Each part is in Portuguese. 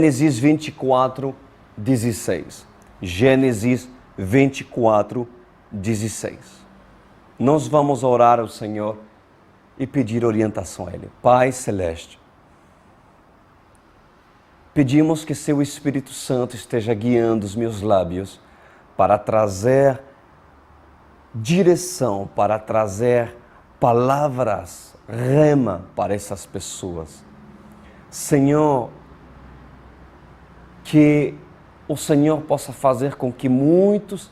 Gênesis 24, 16. Gênesis 24, 16. Nós vamos orar ao Senhor e pedir orientação a Ele. Pai Celeste, pedimos que Seu Espírito Santo esteja guiando os meus lábios para trazer direção, para trazer palavras, rema para essas pessoas. Senhor, que o Senhor possa fazer com que muitos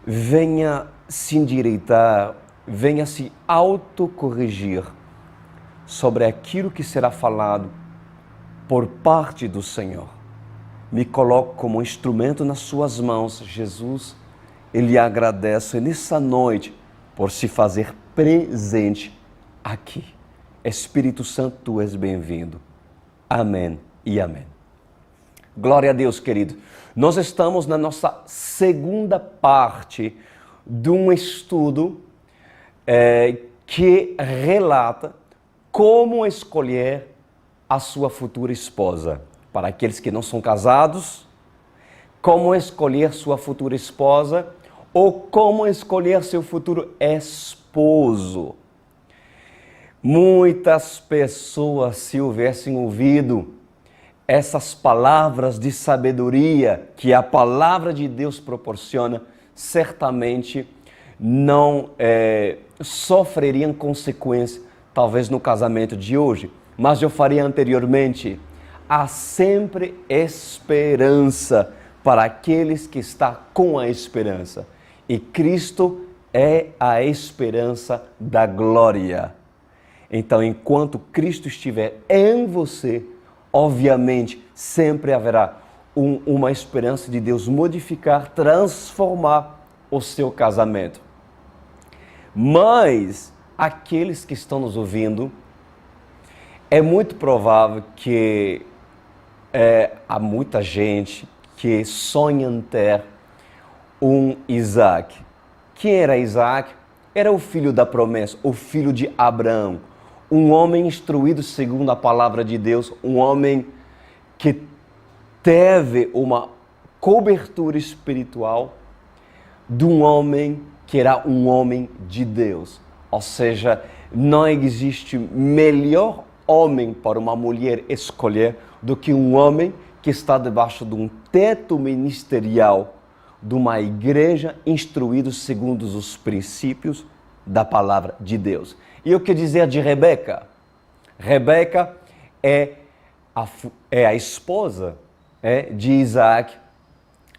venham se endireitar, venham se autocorrigir sobre aquilo que será falado por parte do Senhor. Me coloco como um instrumento nas suas mãos, Jesus, e lhe agradeço nessa noite por se fazer presente aqui. Espírito Santo, tu és bem-vindo. Amém e amém. Glória a Deus, querido. Nós estamos na nossa segunda parte de um estudo que relata como escolher a sua futura esposa. Para aqueles que não são casados, como escolher sua futura esposa ou como escolher seu futuro esposo. Muitas pessoas, se houvessem ouvido essas palavras de sabedoria que a palavra de Deus proporciona, certamente não sofreriam consequências, talvez no casamento de hoje. Mas eu faria anteriormente. Há sempre esperança para aqueles que estão com a esperança. E Cristo é a esperança da glória. Então, enquanto Cristo estiver em você, obviamente, sempre haverá uma esperança de Deus modificar, transformar o seu casamento. Mas, aqueles que estão nos ouvindo, é muito provável que há muita gente que sonha em ter um Isaac. Quem era Isaac? Era o filho da promessa, o filho de Abraão. Um homem instruído segundo a palavra de Deus, um homem que teve uma cobertura espiritual de um homem que era um homem de Deus. Ou seja, não existe melhor homem para uma mulher escolher do que um homem que está debaixo de um teto ministerial de uma igreja instruído segundo os princípios da palavra de Deus. E o que dizer de Rebeca? Rebeca é a esposa de Isaac,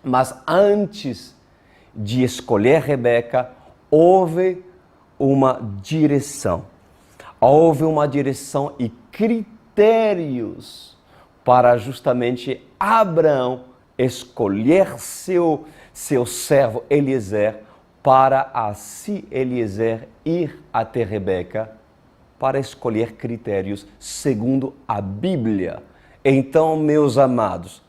mas antes de escolher Rebeca, houve uma direção. Houve uma direção e critérios para justamente Abraão escolher seu servo Eliezer, para assim Eliezer ir até Rebeca para escolher critérios segundo a Bíblia. Então, meus amados,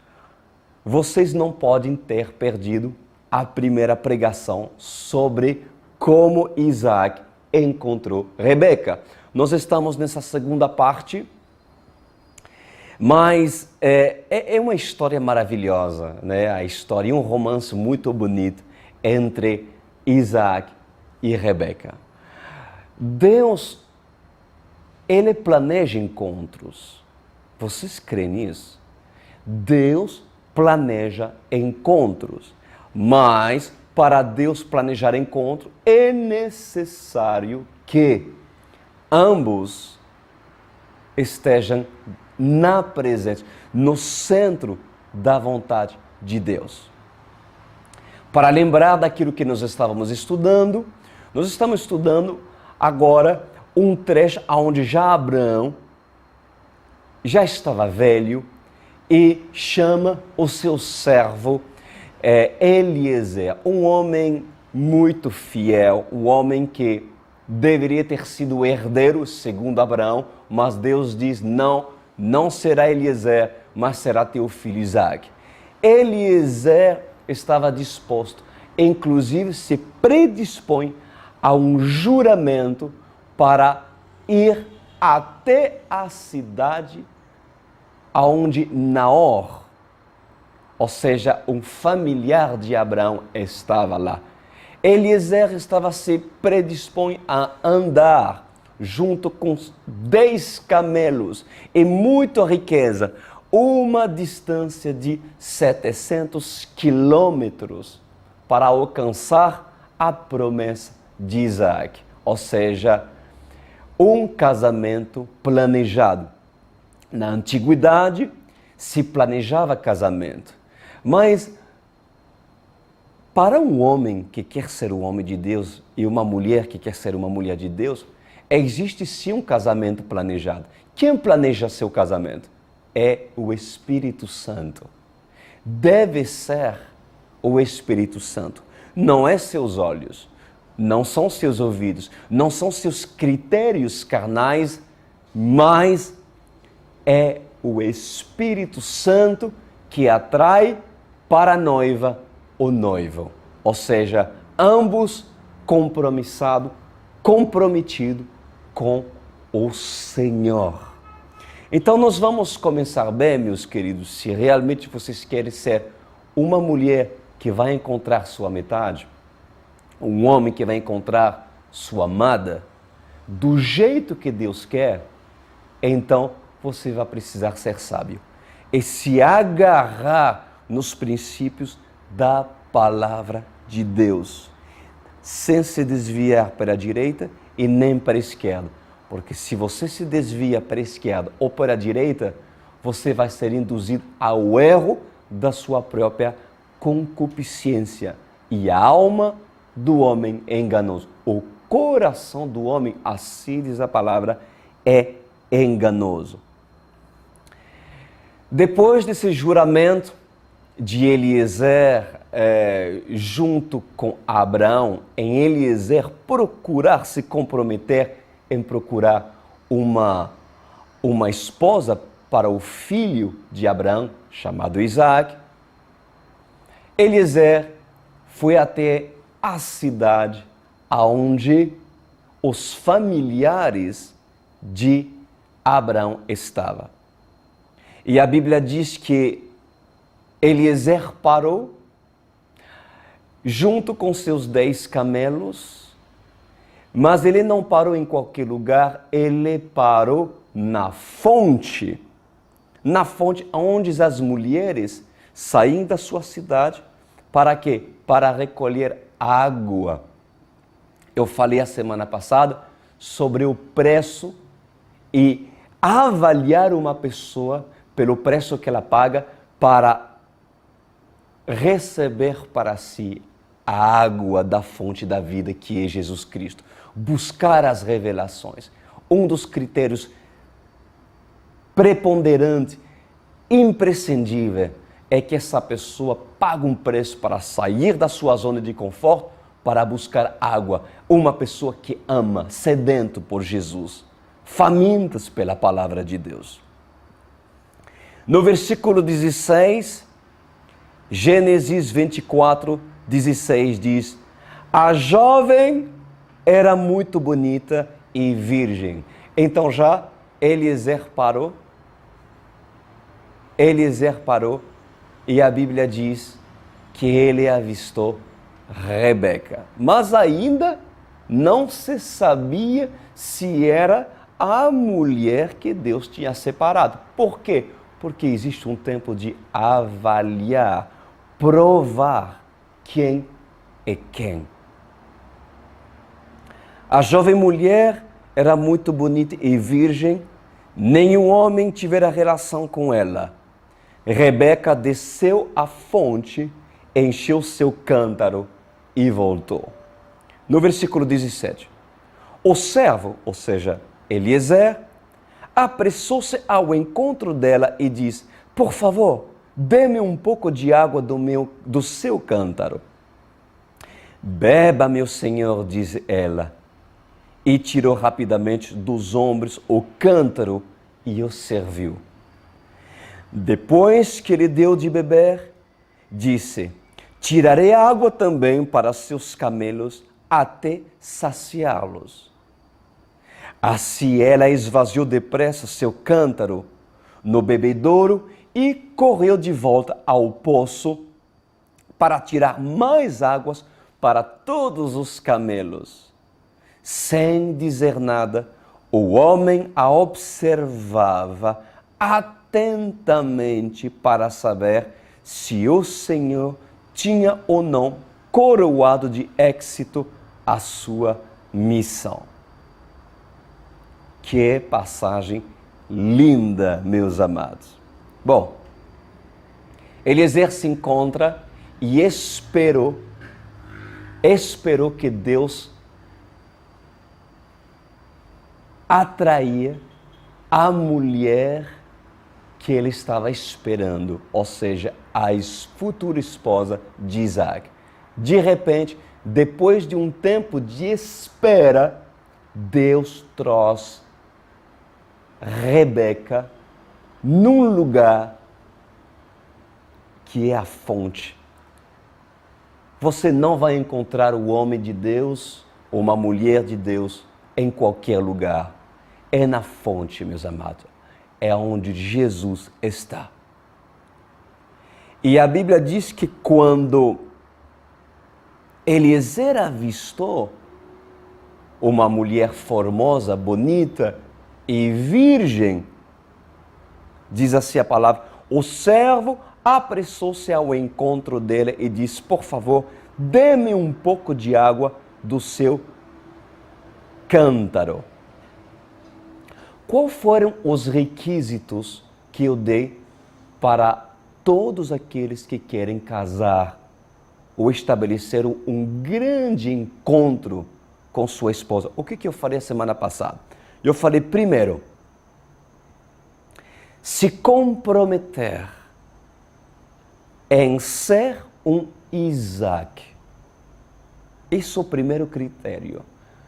vocês não podem ter perdido a primeira pregação sobre como Isaac encontrou Rebeca. Nós estamos nessa segunda parte, mas é uma história maravilhosa, né? A história, um romance muito bonito entre Isaac e Rebeca. Deus, Ele planeja encontros. Vocês creem nisso? Deus planeja encontros, mas para Deus planejar encontro é necessário que ambos estejam na presença, no centro da vontade de Deus. Para lembrar daquilo que nós estávamos estudando, nós estamos estudando agora um trecho onde já Abraão já estava velho e chama o seu servo Eliezer, um homem muito fiel, um homem que deveria ter sido herdeiro segundo Abraão, mas Deus diz não será Eliezer, mas será teu filho Isaac. Eliezer estava disposto, inclusive se predispõe a um juramento para ir até a cidade aonde Naor, ou seja, um familiar de Abraão, estava lá. Eliezer estava se predispõe a andar junto com 10 camelos e muita riqueza, uma distância de 700 quilômetros para alcançar a promessa de Isaac, ou seja, um casamento planejado. Na antiguidade se planejava casamento, mas para um homem que quer ser um homem de Deus e uma mulher que quer ser uma mulher de Deus, existe sim um casamento planejado. Quem planeja seu casamento? É o Espírito Santo. Deve ser o Espírito Santo. Não é seus olhos, não são seus ouvidos, não são seus critérios carnais, mas é o Espírito Santo que atrai para a noiva o noivo. Ou seja, ambos comprometidos com o Senhor. Então nós vamos começar bem, meus queridos, se realmente vocês querem ser uma mulher que vai encontrar sua metade, um homem que vai encontrar sua amada, do jeito que Deus quer, então você vai precisar ser sábio e se agarrar nos princípios da palavra de Deus, sem se desviar para a direita e nem para a esquerda. Porque se você se desvia para a esquerda ou para a direita, você vai ser induzido ao erro da sua própria concupiscência. E a alma do homem é enganoso. O coração do homem, assim diz a palavra, é enganoso. Depois desse juramento de Eliezer junto com Abraão, em Eliezer procurar se comprometer em procurar uma esposa para o filho de Abraão, chamado Isaac, Eliezer foi até a cidade onde os familiares de Abraão estavam. E a Bíblia diz que Eliezer parou junto com seus 10 camelos, mas ele não parou em qualquer lugar, ele parou na fonte onde as mulheres saíam da sua cidade. Para quê? Para recolher água. Eu falei a semana passada sobre o preço e avaliar uma pessoa pelo preço que ela paga para receber para si a água da fonte da vida que é Jesus Cristo. Buscar as revelações. Um dos critérios preponderantes, imprescindível, é que essa pessoa paga um preço para sair da sua zona de conforto para buscar água. Uma pessoa que ama, sedento por Jesus, famintas pela palavra de Deus. No versículo 16, Gênesis 24, 16 diz: a jovem era muito bonita e virgem. Então já Eliezer parou e a Bíblia diz que ele avistou Rebeca. Mas ainda não se sabia se era a mulher que Deus tinha separado. Por quê? Porque existe um tempo de avaliar, provar quem é quem. A jovem mulher era muito bonita e virgem, nenhum homem tivera relação com ela. Rebeca desceu à fonte, encheu seu cântaro e voltou. No versículo 17, o servo, ou seja, Eliezer, apressou-se ao encontro dela e disse: por favor, dê-me um pouco de água do seu cântaro. Beba, meu senhor, disse ela, e tirou rapidamente dos ombros o cântaro e o serviu. Depois que lhe deu de beber, disse: tirarei água também para seus camelos até saciá-los. Assim ela esvaziou depressa seu cântaro no bebedouro e correu de volta ao poço para tirar mais águas para todos os camelos. Sem dizer nada, o homem a observava atentamente para saber se o Senhor tinha ou não coroado de êxito a sua missão. Que passagem linda, meus amados. Bom, Eliezer se encontra e esperou que Deus atraía a mulher que ele estava esperando, ou seja, a futura esposa de Isaac. De repente, depois de um tempo de espera, Deus trouxe Rebeca num lugar que é a fonte. Você não vai encontrar o homem de Deus ou uma mulher de Deus em qualquer lugar. É na fonte, meus amados. É onde Jesus está. E a Bíblia diz que quando Eliezer avistou uma mulher formosa, bonita e virgem, diz assim a palavra, o servo apressou-se ao encontro dele e disse, por favor, dê-me um pouco de água do seu cântaro. Quais foram os requisitos que eu dei para todos aqueles que querem casar ou estabelecer um grande encontro com sua esposa? O que eu falei a semana passada? Eu falei, primeiro, se comprometer em ser um Isaac. Esse é o primeiro critério.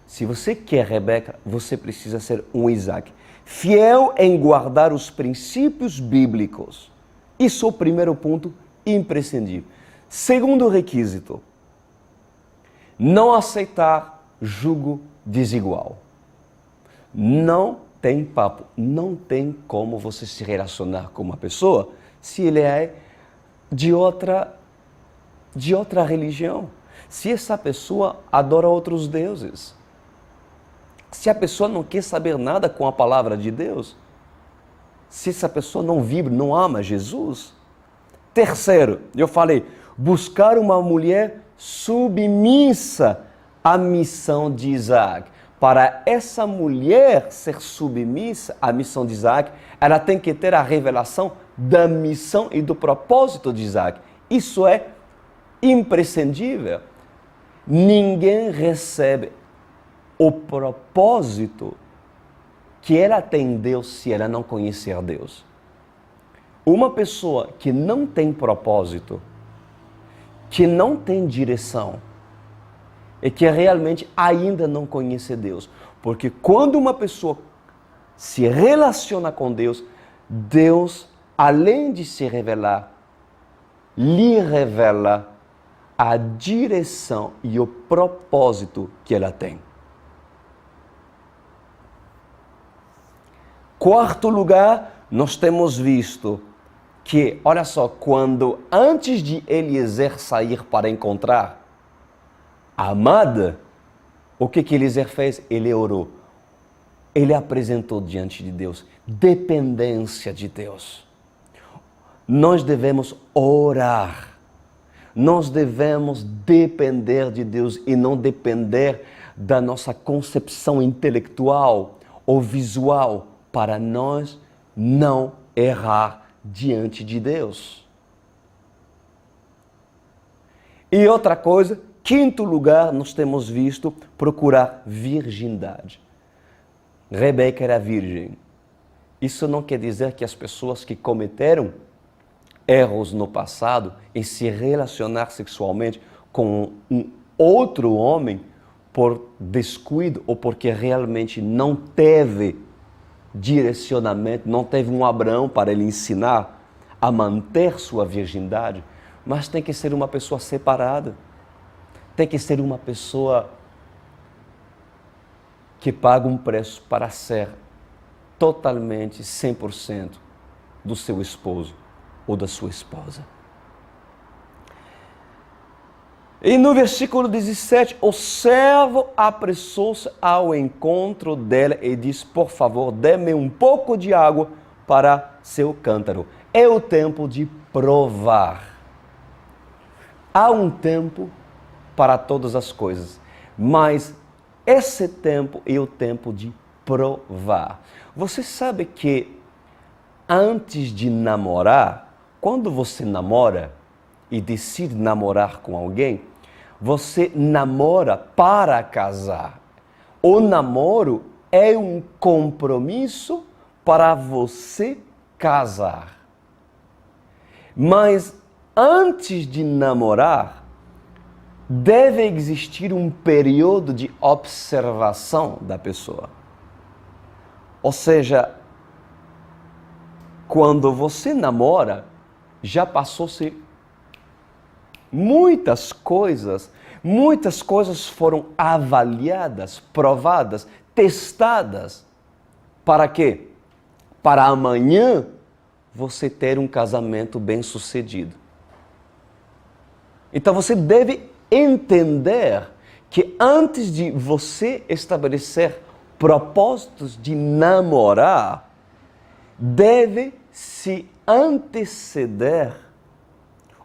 Se você quer Rebeca, você precisa ser um Isaac. Fiel em guardar os princípios bíblicos. Isso é o primeiro ponto imprescindível. Segundo requisito, não aceitar jugo desigual. Não tem papo, não tem como você se relacionar com uma pessoa se ele é de outra religião. Se essa pessoa adora outros deuses. Se a pessoa não quer saber nada com a palavra de Deus. Se essa pessoa não vibra, não ama Jesus. Terceiro, eu falei, buscar uma mulher submissa à missão de Isaac. Para essa mulher ser submissa à missão de Isaac, ela tem que ter a revelação da missão e do propósito de Isaac. Isso é imprescindível. Ninguém recebe o propósito que ela tem em Deus se ela não conhecer Deus. Uma pessoa que não tem propósito, que não tem direção, e que realmente ainda não conhece Deus. Porque quando uma pessoa se relaciona com Deus, Deus, além de se revelar, lhe revela a direção e o propósito que ela tem. Quarto lugar, nós temos visto que, olha só, quando antes de Eliezer sair para encontrar a amada, o que Eliezer fez? Ele orou. Ele apresentou diante de Deus dependência de Deus. Nós devemos orar. Nós devemos depender de Deus e não depender da nossa concepção intelectual ou visual para nós não errar diante de Deus. E outra coisa, quinto lugar, nós temos visto procurar virgindade. Rebeca era virgem. Isso não quer dizer que as pessoas que cometeram erros no passado em se relacionar sexualmente com um outro homem por descuido ou porque realmente não teve direcionamento, não teve um Abraão para ele ensinar a manter sua virgindade, mas tem que ser uma pessoa separada. Tem que ser uma pessoa que paga um preço para ser totalmente, 100% do seu esposo ou da sua esposa. E no versículo 17, o servo apressou-se ao encontro dela e disse: por favor, dê-me um pouco de água para seu cântaro. É o tempo de provar. Há um tempo para todas as coisas, mas esse tempo é o tempo de provar. Você sabe que antes de namorar, quando você namora e decide namorar com alguém, você namora para casar. O namoro é um compromisso para você casar. Mas antes de namorar, deve existir um período de observação da pessoa. Ou seja, quando você namora, já passou-se muitas coisas foram avaliadas, provadas, testadas. Para quê? Para amanhã você ter um casamento bem-sucedido. Então você deve entender que antes de você estabelecer propósitos de namorar, deve se anteceder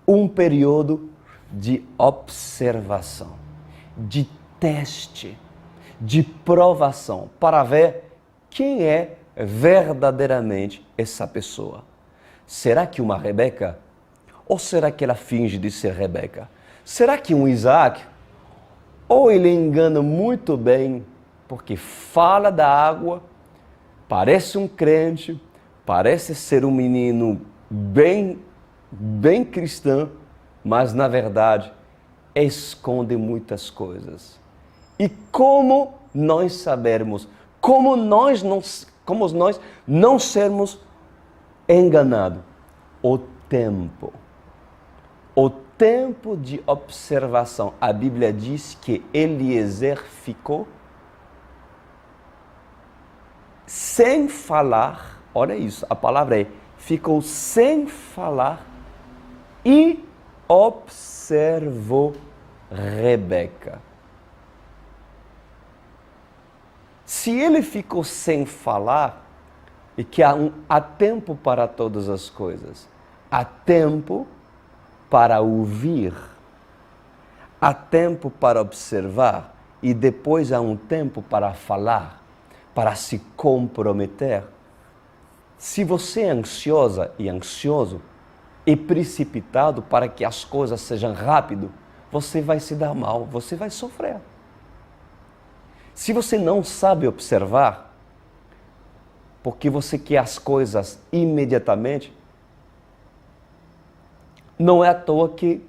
um período de observação, de teste, de provação, para ver quem é verdadeiramente essa pessoa. Será que uma Rebeca? Ou será que ela finge de ser Rebeca? Será que um Isaac? Ou ele engana muito bem, porque fala da água, parece um crente, parece ser um menino bem cristão, mas na verdade esconde muitas coisas. E como nós sabermos, como nós não sermos enganados? O tempo de observação. A Bíblia diz que Eliezer ficou sem falar, olha isso, a palavra é, ficou sem falar e observou Rebeca. Se ele ficou sem falar, e que há tempo para todas as coisas, há tempo para ouvir, há tempo para observar e depois há um tempo para falar, para se comprometer. Se você é ansiosa e ansioso e precipitado para que as coisas sejam rápido, você vai se dar mal, você vai sofrer. Se você não sabe observar, porque você quer as coisas imediatamente, não é à toa que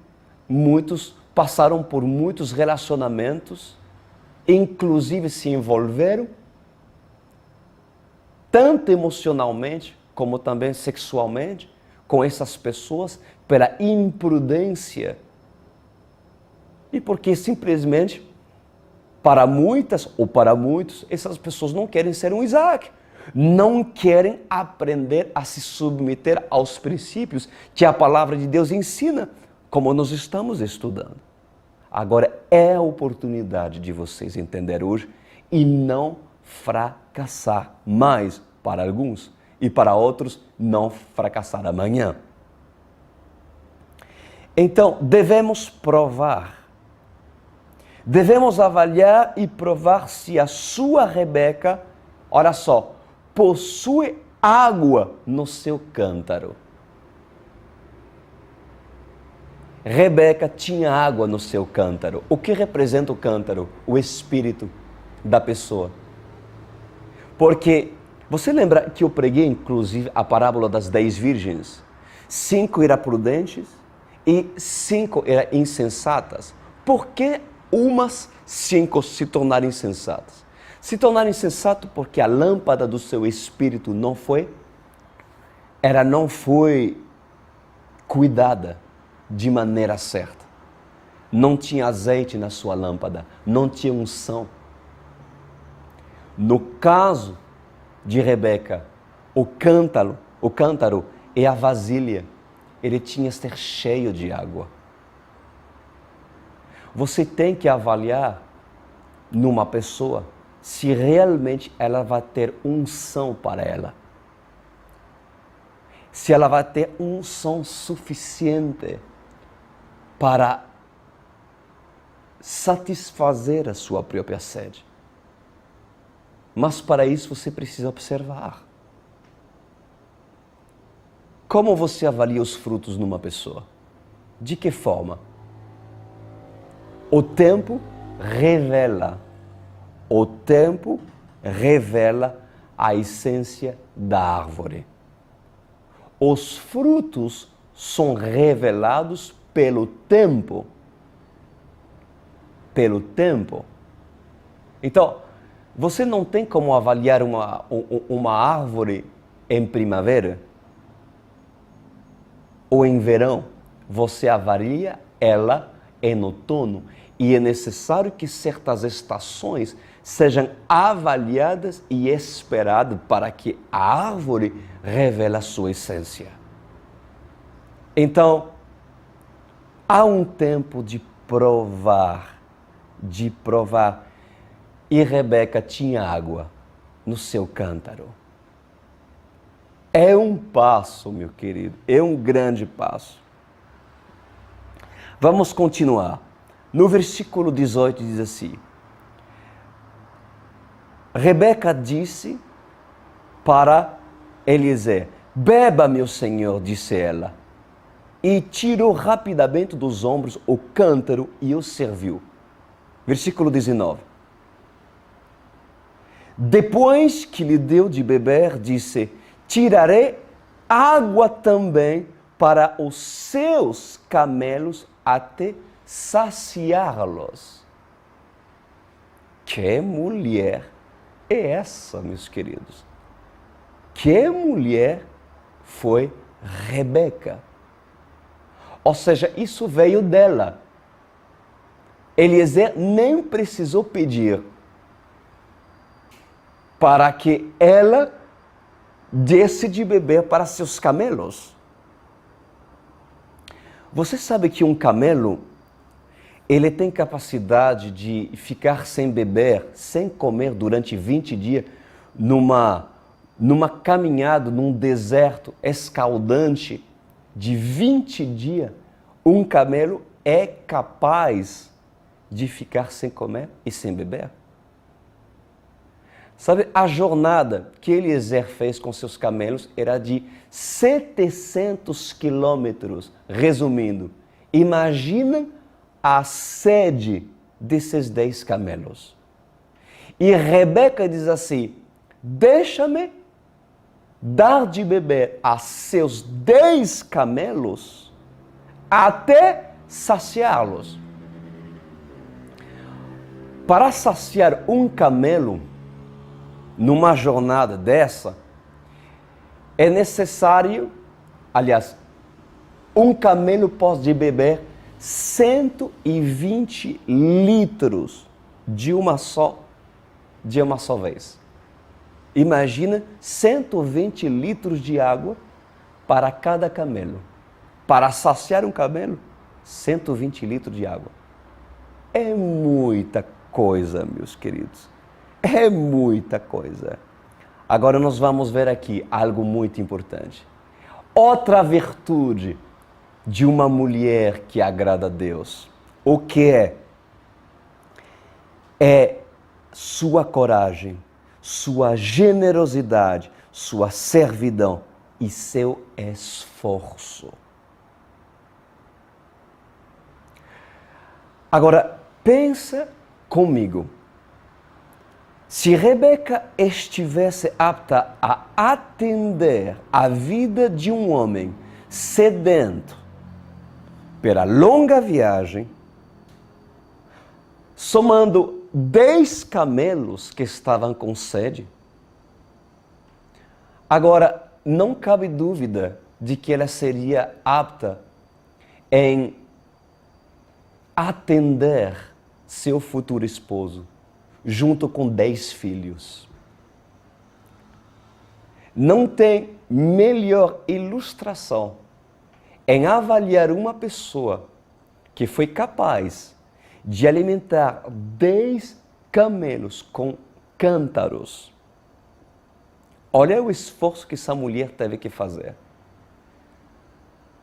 muitos passaram por muitos relacionamentos, inclusive se envolveram, tanto emocionalmente como também sexualmente, com essas pessoas, pela imprudência. E porque simplesmente, para muitas ou para muitos, essas pessoas não querem ser um Isaac. Não querem aprender a se submeter aos princípios que a palavra de Deus ensina, como nós estamos estudando. Agora é a oportunidade de vocês entenderem hoje e não fracassar mais para alguns e para outros não fracassar amanhã. Então, devemos provar. Devemos avaliar e provar se a sua Rebeca, olha só, possui água no seu cântaro. Rebeca tinha água no seu cântaro. O que representa o cântaro? O espírito da pessoa. Porque você lembra que eu preguei, inclusive, a parábola das 10 virgens? 5 eram prudentes e 5 eram insensatas. Por que umas 5 se tornaram insensatas? Se tornaram insensatas porque a lâmpada do seu espírito não foi cuidada de maneira certa. Não tinha azeite na sua lâmpada, não tinha unção. No caso de Rebeca, o cântaro e a vasilha, ele tinha que ser cheio de água. Você tem que avaliar numa pessoa se realmente ela vai ter unção para ela. Se ela vai ter unção suficiente para satisfazer a sua própria sede. Mas para isso você precisa observar. Como você avalia os frutos numa pessoa? De que forma? O tempo revela. O tempo revela a essência da árvore. Os frutos são revelados pelo tempo. Pelo tempo. Então, você não tem como avaliar uma árvore em primavera ou em verão. Você avalia ela em outono. E é necessário que certas estações sejam avaliadas e esperadas para que a árvore revele a sua essência. Então, há um tempo de provar. E Rebeca tinha água no seu cântaro. É um passo, meu querido, é um grande passo. Vamos continuar. No versículo 18 diz assim: Rebeca disse para Eliezer: beba, meu senhor, disse ela. E tirou rapidamente dos ombros o cântaro e o serviu. Versículo 19. Depois que lhe deu de beber, disse: tirarei água também para os seus camelos até saciá-los. Que mulher é essa, meus queridos? Que mulher foi Rebeca? Ou seja, isso veio dela. Eliezer nem precisou pedir para que ela desse de beber para seus camelos. Você sabe que um camelo, ele tem capacidade de ficar sem beber, sem comer durante 20 dias, numa caminhada, num deserto escaldante de 20 dias. Um camelo é capaz de ficar sem comer e sem beber. Sabe, a jornada que Eliezer fez com seus camelos era de 700 quilômetros. Resumindo, imagina a sede desses 10 camelos. E Rebeca diz assim: deixa-me dar de beber a seus 10 camelos até saciá-los. Para saciar um camelo, numa jornada dessa, é necessário, aliás, um camelo pode beber 120 litros de uma só vez. Imagina 120 litros de água para cada camelo. Para saciar um camelo, 120 litros de água. É muita coisa, meus queridos. É muita coisa. Agora nós vamos ver aqui algo muito importante. Outra virtude de uma mulher que agrada a Deus. O que é? É sua coragem, sua generosidade, sua servidão e seu esforço. Agora, pensa comigo. Se Rebeca estivesse apta a atender a vida de um homem sedento pela longa viagem, somando 10 camelos que estavam com sede, agora não cabe dúvida de que ela seria apta em atender seu futuro esposo, junto com 10 filhos. Não tem melhor ilustração em avaliar uma pessoa que foi capaz de alimentar 10 camelos com cântaros. Olha o esforço que essa mulher teve que fazer.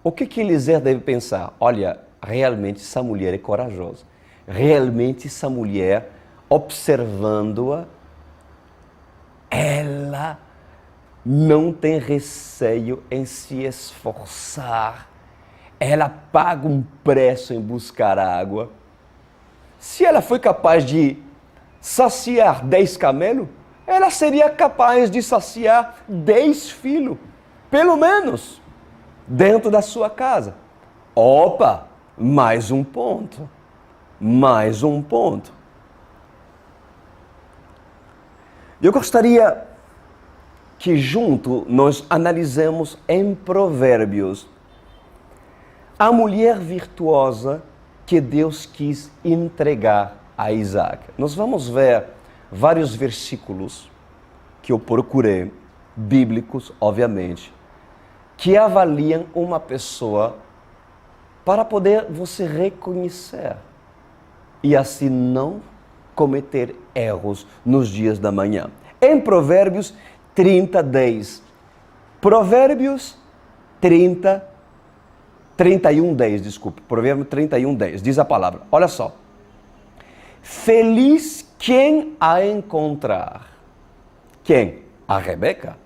O que Eliezer deve pensar? Olha, realmente essa mulher é corajosa. Realmente essa mulher, observando-a, ela não tem receio em se esforçar. Ela paga um preço em buscar água. Se ela foi capaz de saciar 10 camelos, ela seria capaz de saciar 10 filhos, pelo menos, dentro da sua casa. Opa, mais um ponto. Mais um ponto. Eu gostaria que junto nós analisemos em Provérbios a mulher virtuosa que Deus quis entregar a Isaac. Nós vamos ver vários versículos que eu procurei, bíblicos, obviamente, que avaliam uma pessoa para poder você reconhecer e assim não cometer erros nos dias da manhã. Em Provérbios 30:10. Provérbios 31:10, desculpe. Provérbios 31:10. Diz a palavra. Olha só. Feliz quem a encontrar. Quem? A Rebeca.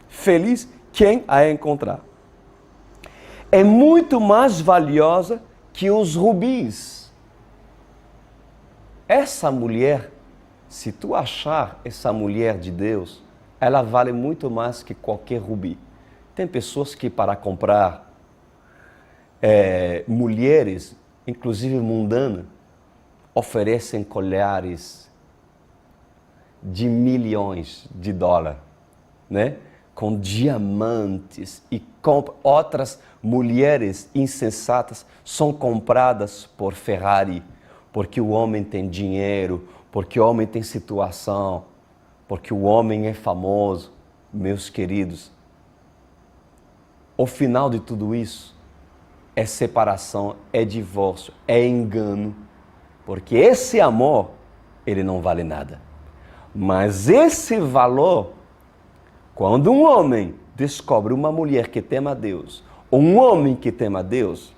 Feliz quem a encontrar. É muito mais valiosa que os rubis. Essa mulher, se tu achar essa mulher de Deus, ela vale muito mais que qualquer rubi. Tem pessoas que para comprar mulheres, inclusive mundanas, oferecem colhares de milhões de dólares, né? Com diamantes, e outras mulheres insensatas são compradas por Ferrari, porque o homem tem dinheiro, porque o homem tem situação, porque o homem é famoso. Meus queridos, o final de tudo isso é separação, é divórcio, é engano, porque esse amor, ele não vale nada. Mas esse valor, quando um homem descobre uma mulher que tema a Deus, ou um homem que tema a Deus,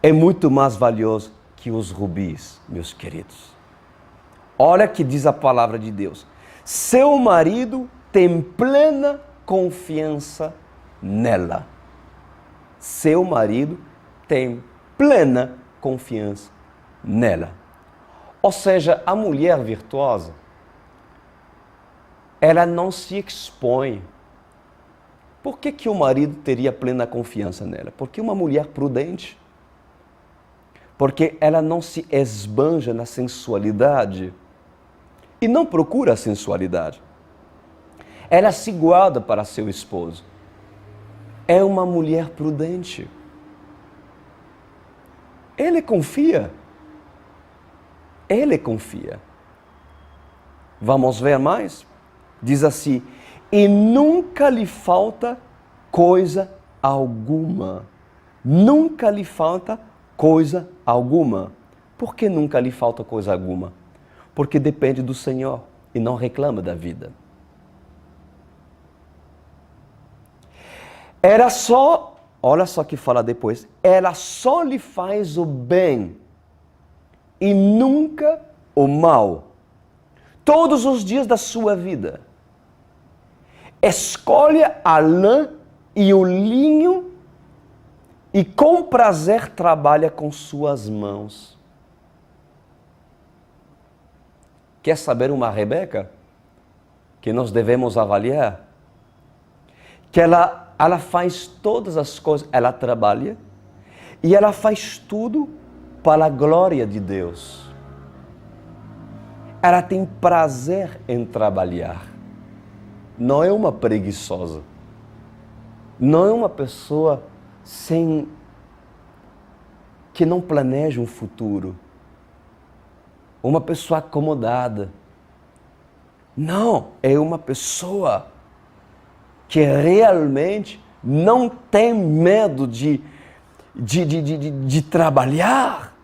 é muito mais valioso que os rubis, meus queridos. Olha que diz a palavra de Deus. Seu marido tem plena confiança nela. Seu marido tem plena confiança nela. Ou seja, a mulher virtuosa, ela não se expõe. Por que o marido teria plena confiança nela? Porque uma mulher prudente. Porque ela não se esbanja na sensualidade e não procura a sensualidade. Ela se guarda para seu esposo. É uma mulher prudente. Ele confia. Ele confia. Vamos ver mais? Diz assim: e nunca lhe falta coisa alguma. Nunca lhe falta coisa alguma. Por que nunca lhe falta coisa alguma? Porque depende do Senhor e não reclama da vida. Era só, olha só que fala depois, ela só lhe faz o bem e nunca o mal. Todos os dias da sua vida. Escolhe a lã e o linho e com prazer trabalha com suas mãos. Quer saber uma Rebeca que nós devemos avaliar? Que ela faz todas as coisas, ela trabalha e ela faz tudo para a glória de Deus. Ela tem prazer em trabalhar. Não é uma preguiçosa. Não é uma pessoa que não planeja um futuro. Uma pessoa acomodada. Não, é uma pessoa que realmente não tem medo de trabalhar,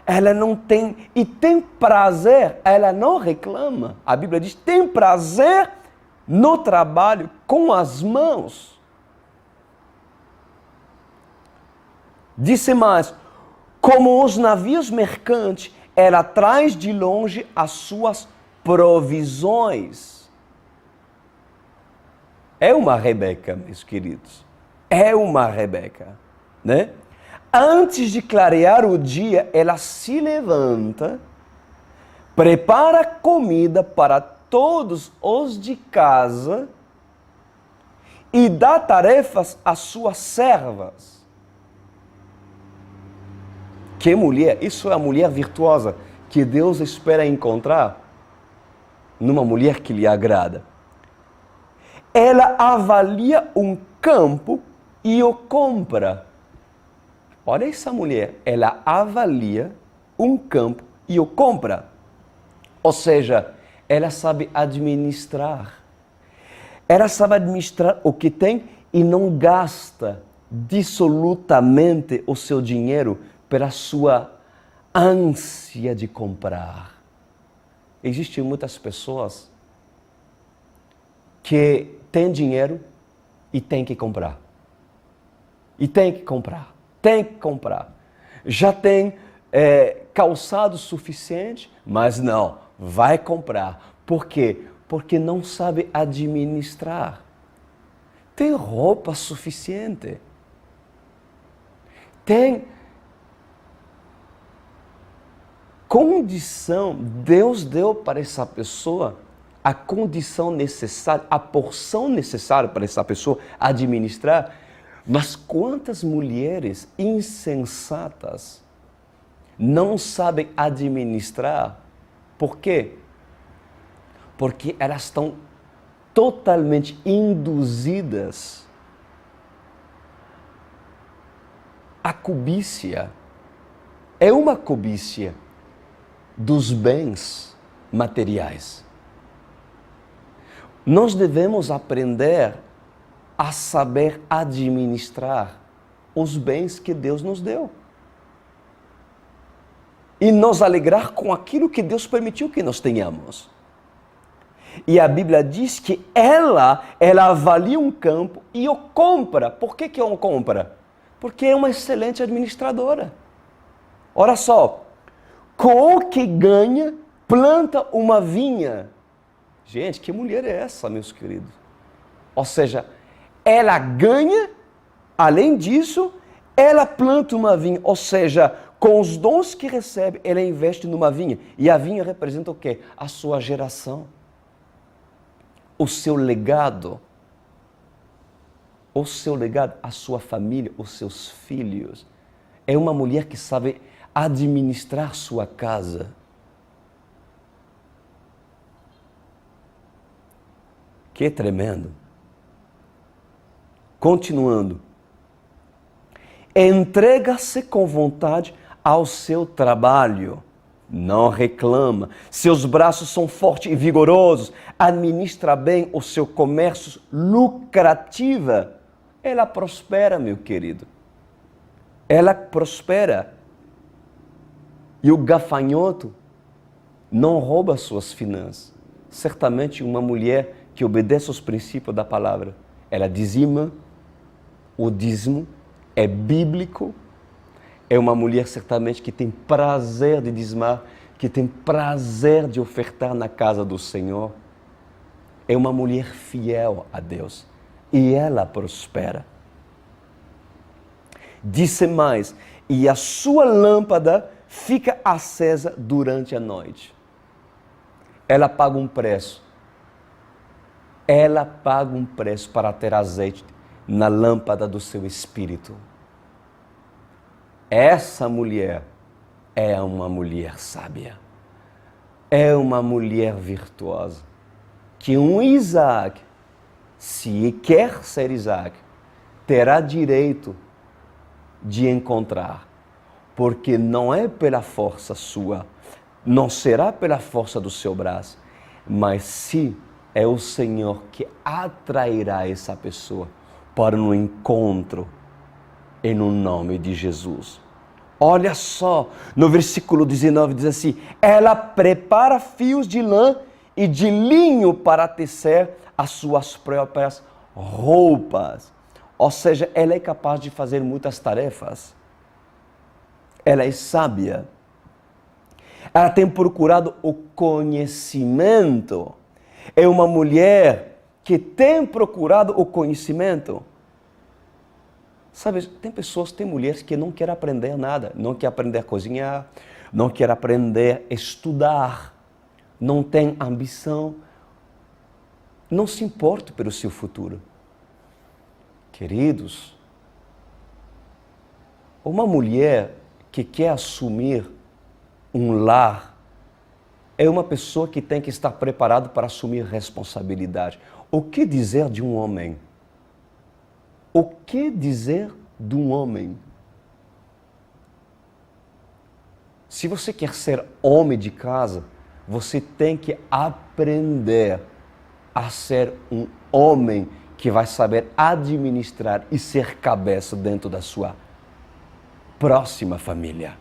ela não tem, e tem prazer, ela não reclama. A Bíblia diz, tem prazer no trabalho com as mãos. Disse mais, como os navios mercantes, ela traz de longe as suas provisões. É uma Rebeca, meus queridos. É uma Rebeca, né? Antes de clarear o dia, ela se levanta, prepara comida para todos os de casa e dá tarefas às suas servas. Que mulher, isso é a mulher virtuosa que Deus espera encontrar numa mulher que lhe agrada. Ela avalia um campo e o compra. Olha essa mulher, ela avalia um campo e o compra. Ou seja, ela sabe administrar. Ela sabe administrar o que tem e não gasta dissolutamente o seu dinheiro pela sua ânsia de comprar. Existem muitas pessoas que têm dinheiro e têm que comprar. E tem que comprar. Tem que comprar. Já tem calçado suficiente, mas não, vai comprar. Por quê? Porque não sabe administrar. Tem roupa suficiente. Tem condição. Deus deu para essa pessoa a condição necessária, a porção necessária para essa pessoa administrar. Mas quantas mulheres insensatas não sabem administrar? Por quê? Porque elas estão totalmente induzidas à cobiça. É uma cobiça dos bens materiais. Nós devemos aprender a saber administrar os bens que Deus nos deu. E nos alegrar com aquilo que Deus permitiu que nós tenhamos. E a Bíblia diz que ela avalia um campo e o compra. Por que o compra? Porque é uma excelente administradora. Olha só, com o que ganha, planta uma vinha. Gente, que mulher é essa, meus queridos? Ou seja, ela ganha, além disso, ela planta uma vinha. Ou seja, com os dons que recebe, ela investe numa vinha. E a vinha representa o quê? A sua geração. O seu legado. O seu legado, a sua família, os seus filhos. É uma mulher que sabe administrar sua casa. Que tremendo. Continuando. Entrega-se com vontade ao seu trabalho. Não reclama. Seus braços são fortes e vigorosos. Administra bem o seu comércio lucrativa. Ela prospera, meu querido. Ela prospera. E o gafanhoto não rouba suas finanças. Certamente uma mulher que obedece aos princípios da palavra, ela dizima, o dízimo é bíblico, é uma mulher certamente que tem prazer de dizimar, que tem prazer de ofertar na casa do Senhor. É uma mulher fiel a Deus e ela prospera. Disse mais, e a sua lâmpada fica acesa durante a noite. Ela paga um preço. Ela paga um preço para ter azeite na lâmpada do seu espírito. Essa mulher é uma mulher sábia. É uma mulher virtuosa. Que um Isaac, se quer ser Isaac, terá direito de encontrar. Porque não é pela força sua, não será pela força do seu braço, mas se é o Senhor que atrairá essa pessoa para um encontro em nome de Jesus. Olha só, no versículo 19 diz assim: ela prepara fios de lã e de linho para tecer as suas próprias roupas. Ou seja, ela é capaz de fazer muitas tarefas. Ela é sábia. Ela tem procurado o conhecimento. É uma mulher que tem procurado o conhecimento. Sabe, tem mulheres que não querem aprender nada, não querem aprender a cozinhar, não querem aprender a estudar, não tem ambição, não se importa pelo seu futuro. Queridos, uma mulher que quer assumir um lar é uma pessoa que tem que estar preparada para assumir responsabilidade. O que dizer de um homem? O que dizer de um homem? Se você quer ser homem de casa, você tem que aprender a ser um homem que vai saber administrar e ser cabeça dentro da sua próxima família.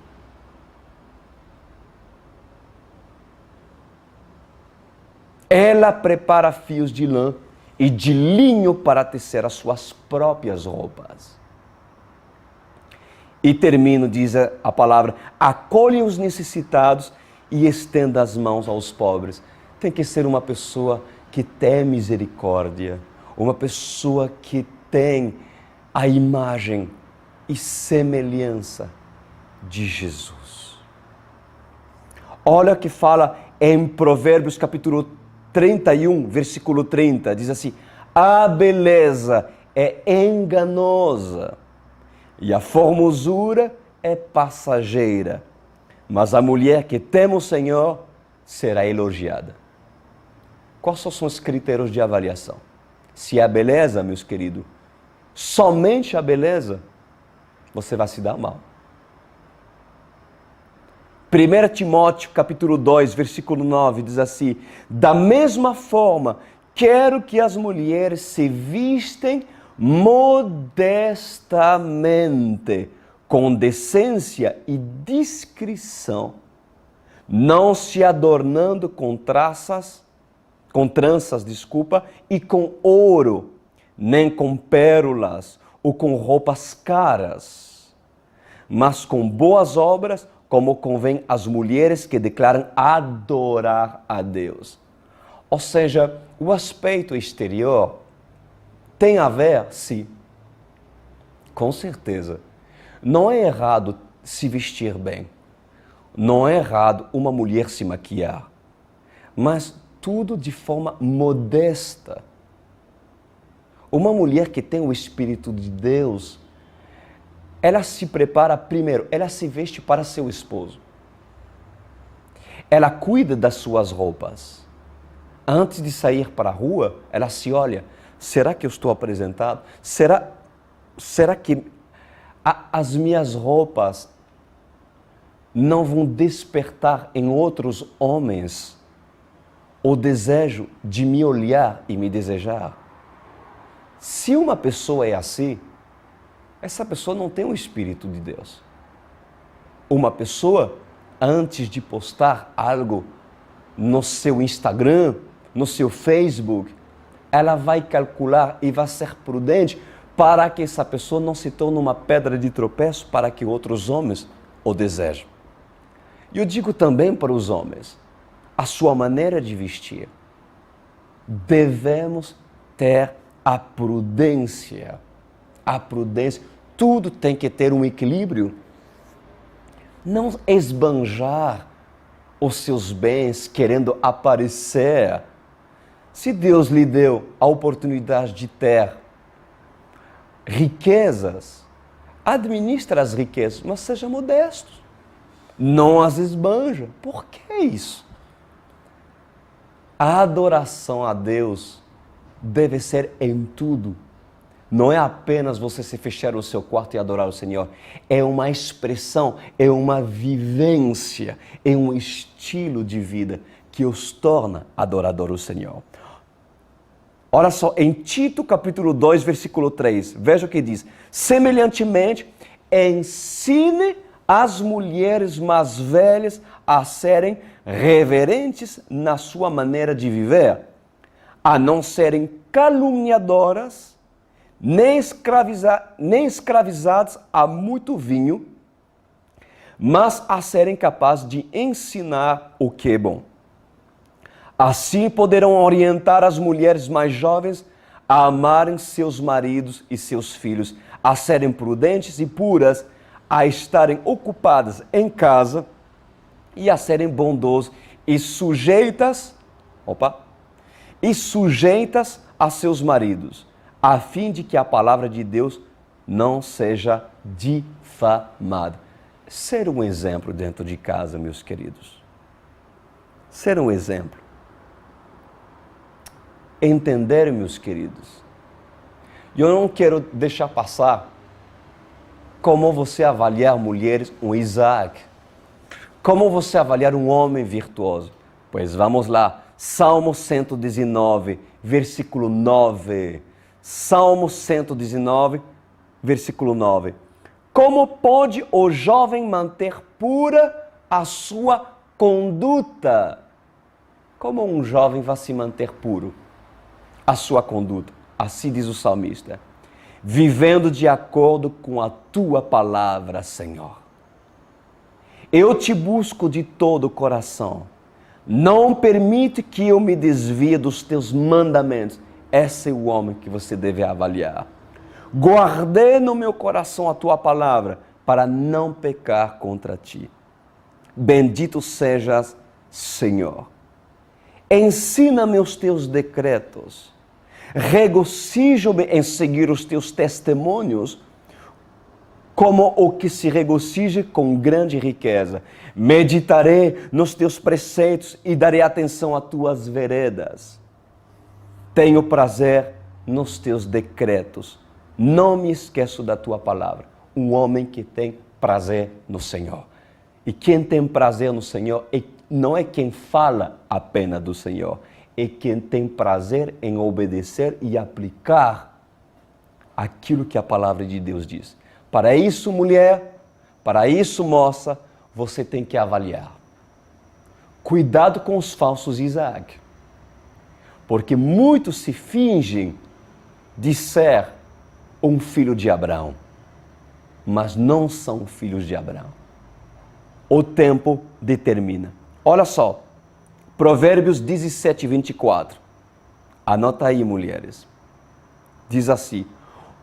Ela prepara fios de lã e de linho para tecer as suas próprias roupas. E termino, diz a palavra, acolhe os necessitados e estenda as mãos aos pobres. Tem que ser uma pessoa que tem misericórdia, uma pessoa que tem a imagem e semelhança de Jesus. Olha o que fala em Provérbios capítulo 31, versículo 30, diz assim: a beleza é enganosa e a formosura é passageira, mas a mulher que teme o Senhor será elogiada. Quais são os critérios de avaliação? Se é a beleza, meus queridos, somente a beleza, você vai se dar mal. 1 Timóteo capítulo 2, versículo 9, diz assim: da mesma forma, quero que as mulheres se vistem modestamente, com decência e discrição, não se adornando com tranças, e com ouro, nem com pérolas ou com roupas caras, mas com boas obras, como convém às mulheres que declaram adorar a Deus. Ou seja, o aspecto exterior tem a ver, sim, com certeza. Não é errado se vestir bem. Não é errado uma mulher se maquiar. Mas tudo de forma modesta. Uma mulher que tem o Espírito de Deus, ela se prepara primeiro, ela se veste para seu esposo. Ela cuida das suas roupas. Antes de sair para a rua, ela se olha: será que eu estou apresentado? Será que as minhas roupas não vão despertar em outros homens o desejo de me olhar e me desejar? Se uma pessoa é assim, essa pessoa não tem o Espírito de Deus. Uma pessoa, antes de postar algo no seu Instagram, no seu Facebook, ela vai calcular e vai ser prudente para que essa pessoa não se torne uma pedra de tropeço para que outros homens o desejem. E eu digo também para os homens, a sua maneira de vestir. Devemos ter a prudência. A prudência. Tudo tem que ter um equilíbrio. Não esbanjar os seus bens querendo aparecer. Se Deus lhe deu a oportunidade de ter riquezas, administre as riquezas, mas seja modesto. Não as esbanja. Por que isso? A adoração a Deus deve ser em tudo. Não é apenas você se fechar no seu quarto e adorar o Senhor. É uma expressão, é uma vivência, é um estilo de vida que os torna adorador do Senhor. Olha só, em Tito capítulo 2, versículo 3, veja o que diz. Semelhantemente, ensine as mulheres mais velhas a serem reverentes na sua maneira de viver, a não serem caluniadoras, nem escravizadas a muito vinho, mas a serem capazes de ensinar o que é bom. Assim poderão orientar as mulheres mais jovens a amarem seus maridos e seus filhos, a serem prudentes e puras, a estarem ocupadas em casa e a serem bondosas e sujeitas a seus maridos, a fim de que a palavra de Deus não seja difamada. Ser um exemplo dentro de casa, meus queridos. Ser um exemplo. Entender, meus queridos. Eu não quero deixar passar como você avaliar mulheres, um Isaac. Como você avaliar um homem virtuoso. Pois vamos lá. Salmo 119, versículo 9. Salmo 119, versículo 9. Como pode o jovem manter pura a sua conduta? Como um jovem vai se manter puro? A sua conduta, assim diz o salmista, vivendo de acordo com a tua palavra, Senhor. Eu te busco de todo o coração, não permite que eu me desvie dos teus mandamentos. Esse é o homem que você deve avaliar. Guardei no meu coração a tua palavra, para não pecar contra ti. Bendito sejas, Senhor. Ensina-me os teus decretos. Regocijo-me em seguir os teus testemunhos, como o que se regocija com grande riqueza. Meditarei nos teus preceitos e darei atenção às tuas veredas. Tenho prazer nos teus decretos. Não me esqueço da tua palavra. Um homem que tem prazer no Senhor. E quem tem prazer no Senhor não é quem fala apenas do Senhor, é quem tem prazer em obedecer e aplicar aquilo que a palavra de Deus diz. Para isso, mulher, para isso, moça, você tem que avaliar. Cuidado com os falsos Isaac, porque muitos se fingem de ser um filho de Abraão, mas não são filhos de Abraão. O tempo determina. Olha só, Provérbios 17, 24. Anota aí, mulheres. Diz assim: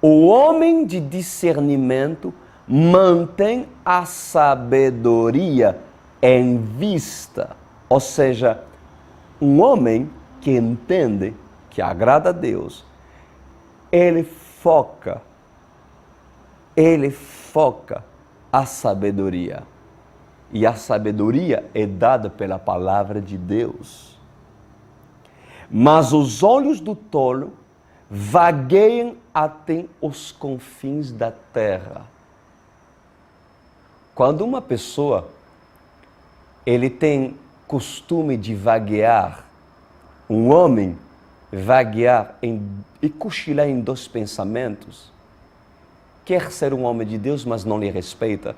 o homem de discernimento mantém a sabedoria em vista. Ou seja, um homem que entende, que agrada a Deus, ele foca a sabedoria. E a sabedoria é dada pela palavra de Deus. Mas os olhos do tolo vagueiam até os confins da terra. Quando uma pessoa ele tem costume de vaguear, um homem vaguear e cochilar em dois pensamentos, quer ser um homem de Deus, mas não lhe respeita.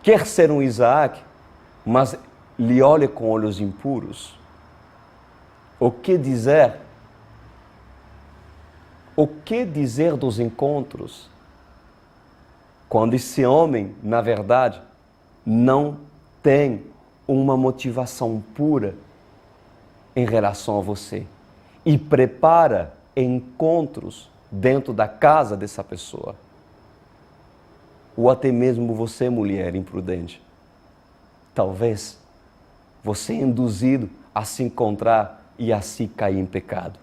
Quer ser um Isaac, mas lhe olha com olhos impuros. O que dizer? O que dizer dos encontros? Quando esse homem, na verdade, não tem uma motivação pura em relação a você e prepara encontros dentro da casa dessa pessoa. Ou até mesmo você, mulher imprudente. Talvez você é induzido a se encontrar e a se cair em pecado.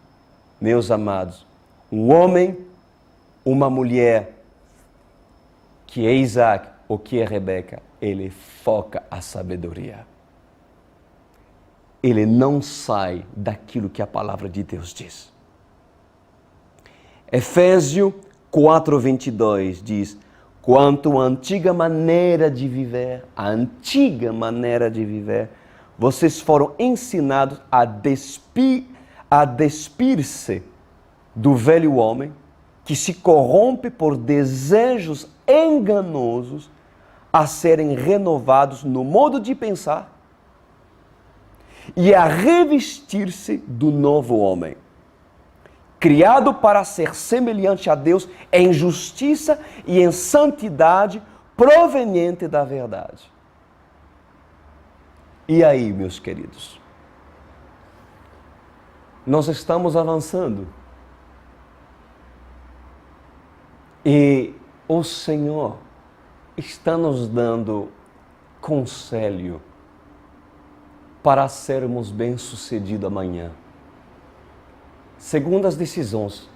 Meus amados, um homem, uma mulher que é Isaac ou que é Rebeca, ele foca a sabedoria. Ele não sai daquilo que a palavra de Deus diz. Efésios 4:22 diz: quanto à antiga maneira de viver, vocês foram ensinados a a despir-se do velho homem que se corrompe por desejos enganosos a serem renovados no modo de pensar e a revestir-se do novo homem, criado para ser semelhante a Deus em justiça e em santidade proveniente da verdade. E aí, meus queridos? Nós estamos avançando. E o Senhor está nos dando conselho para sermos bem-sucedidos amanhã, segundo as decisões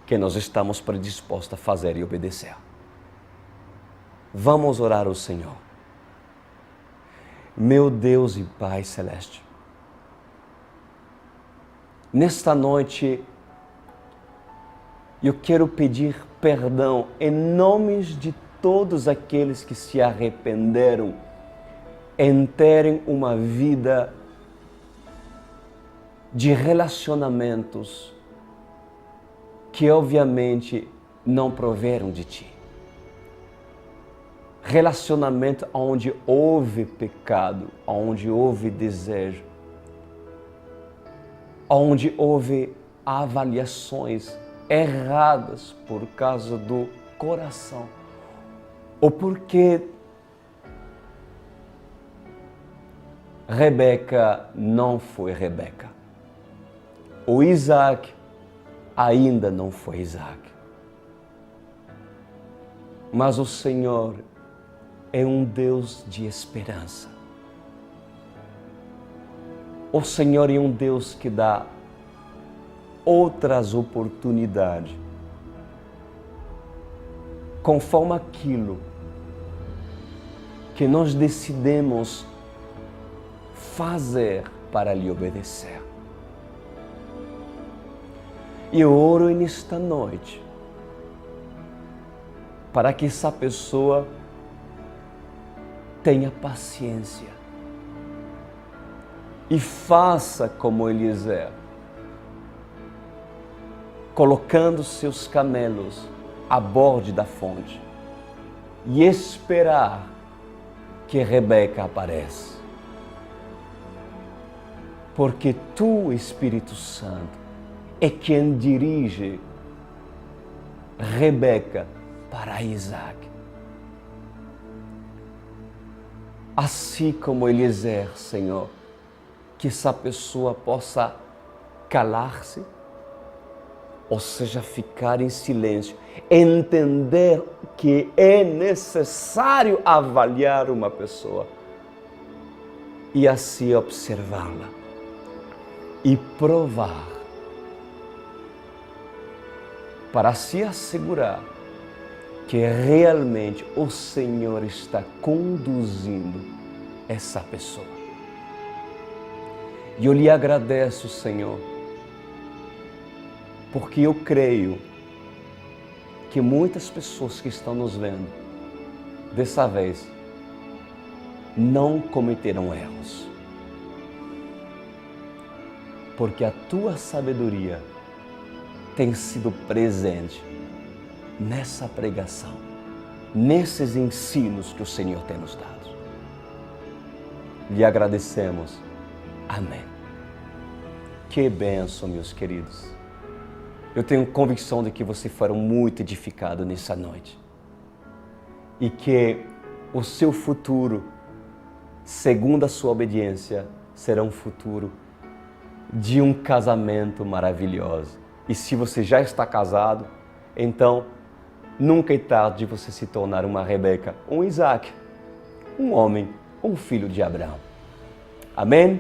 que nós estamos predispostos a fazer e obedecer. Vamos orar ao Senhor. Meu Deus e Pai Celeste, nesta noite eu quero pedir perdão em nomes de todos aqueles que se arrependeram em terem uma vida de relacionamentos que obviamente não proveram de Ti. Relacionamento onde houve pecado, onde houve desejo, onde houve avaliações erradas por causa do coração, ou porque Rebeca não foi Rebeca, o Isaac ainda não foi Isaac. Mas o Senhor é um Deus de esperança. O Senhor é um Deus que dá outras oportunidades, conforme aquilo que nós decidimos fazer para lhe obedecer. E eu oro nesta noite para que essa pessoa tenha paciência e faça como Eliezer, colocando seus camelos à borda da fonte e esperar que Rebeca apareça. Porque Tu, Espírito Santo, é quem dirige Rebeca para Isaac. Assim como Eliezer, Senhor, que essa pessoa possa calar-se, ou seja, ficar em silêncio, entender que é necessário avaliar uma pessoa e assim observá-la e provar, para se assegurar que realmente o Senhor está conduzindo essa pessoa. E eu lhe agradeço, Senhor, porque eu creio que muitas pessoas que estão nos vendo, dessa vez, não cometerão erros. Porque a Tua sabedoria tem sido presente nessa pregação, nesses ensinos que o Senhor tem nos dado. Lhe agradecemos. Amém. Que bênção, meus queridos. Eu tenho convicção de que vocês foram muito edificados nessa noite. E que o seu futuro, segundo a sua obediência, será um futuro de um casamento maravilhoso. E se você já está casado, então nunca é tarde de você se tornar uma Rebeca, um Isaac, um homem, um filho de Abraão. Amém?